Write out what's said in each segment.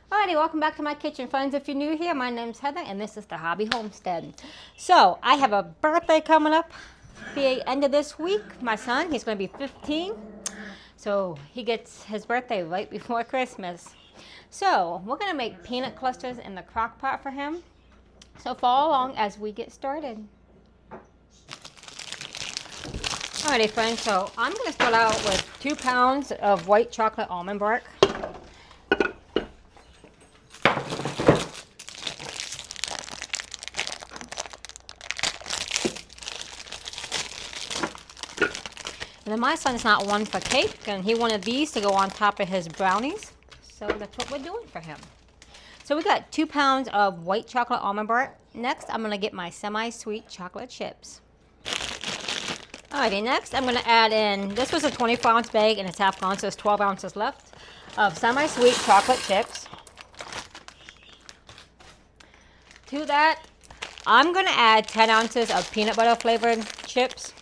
Alrighty, welcome back to my kitchen, friends. If you're new here, my name's Heather, and this is the Hobby Homestead. So, I have a birthday coming up the end of this week. My son, he's going to be 15. So, he gets his birthday right before Christmas. So, we're going to make peanut clusters in the crock pot for him. So, follow along as we get started. Alrighty, friends, so I'm going to start out with 2 pounds of white chocolate almond bark. And then my son's not one for cake, and he wanted these to go on top of his brownies. So that's what we're doing for him. So we got 2 pounds of white chocolate almond bark. Next, I'm going to get my semi-sweet chocolate chips. Alrighty, next I'm going to add in, this was a 24-ounce bag and it's half gone, so there's 12 ounces left of semi-sweet chocolate chips. To that, I'm going to add 10 ounces of peanut butter flavored chips.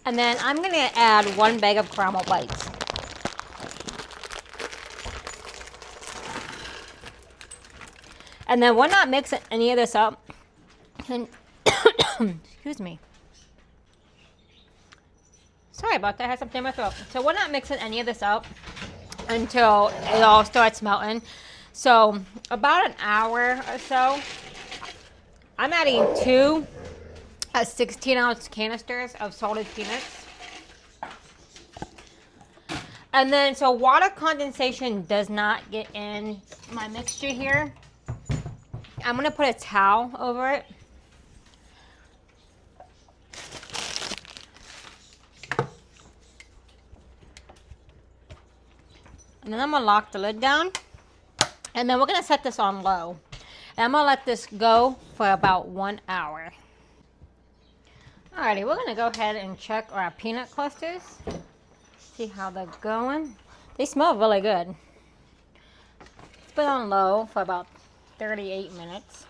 And then I'm going to add 1 bag of caramel bites. And then we're not mixing any of this up. And excuse me. Sorry about that, I had something in my throat. So we're not mixing any of this up until it all starts melting. So about an hour or so, I'm adding 2 16-ounce canisters of salted peanuts. And then, so water condensation does not get in my mixture here. I'm going to put a towel over it. And then I'm going to lock the lid down. And then we're going to set this on low. And I'm going to let this go for about 1 hour. Alrighty, we're going to go ahead and check our peanut clusters. See how they're going. They smell really good. It's been on low for about 38 minutes.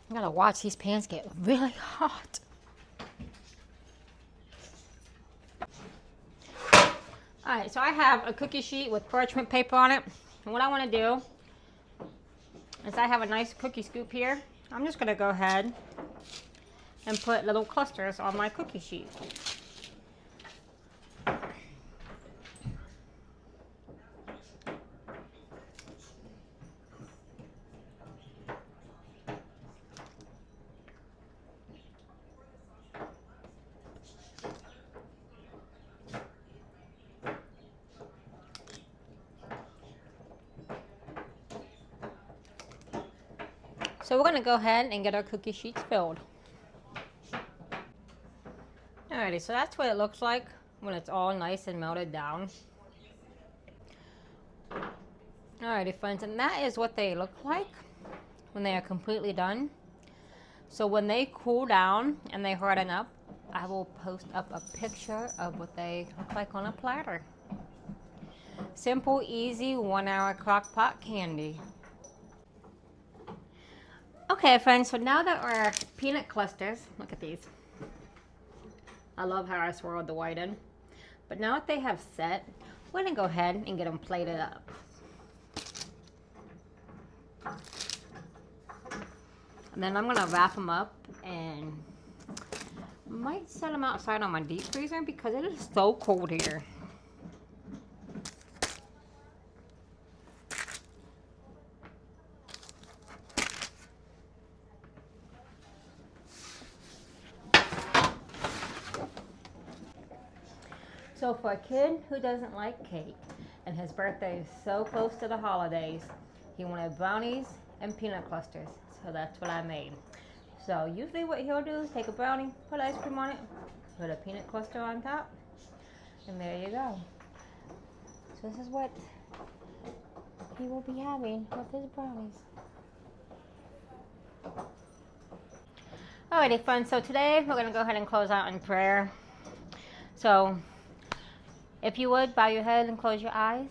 I gotta watch these pans get really hot. Alright, so I have a cookie sheet with parchment paper on it. And what I want to do is I have a nice cookie scoop here. I'm just going to go ahead and put little clusters on my cookie sheet. So we're going to go ahead and get our cookie sheets filled. Alrighty, so that's what it looks like when it's all nice and melted down. Alrighty, friends, and that is what they look like when they are completely done. So when they cool down and they harden up, I will post up a picture of what they look like on a platter. Simple, easy, 1 hour crock pot candy. Okay, friends, so now that our peanut clusters, look at these. I love how I swirled the white in. But now that they have set, we're going to go ahead and get them plated up. And then I'm going to wrap them up and might set them outside on my deep freezer because it is so cold here. So for a kid who doesn't like cake and his birthday is so close to the holidays, he wanted brownies and peanut clusters. So that's what I made. So usually what he'll do is take a brownie, put ice cream on it, put a peanut cluster on top, and there you go. So this is what he will be having with his brownies. Alrighty, friends, so today we're going to go ahead and close out in prayer. So, if you would, bow your head and close your eyes.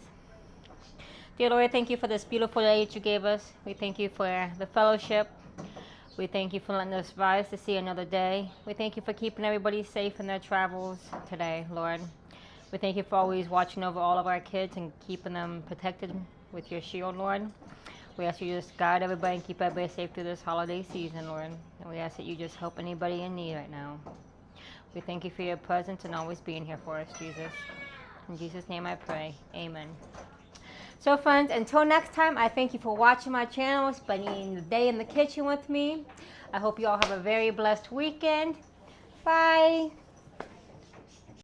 Dear Lord, thank you for this beautiful day that you gave us. We thank you for the fellowship. We thank you for letting us rise to see another day. We thank you for keeping everybody safe in their travels today, Lord. We thank you for always watching over all of our kids and keeping them protected with your shield, Lord. We ask you just guide everybody and keep everybody safe through this holiday season, Lord. And we ask that you just help anybody in need right now. We thank you for your presence and always being here for us, Jesus. In Jesus' name I pray. Amen. So friends, until next time, I thank you for watching my channel, spending the day in the kitchen with me. I hope you all have a very blessed weekend. Bye.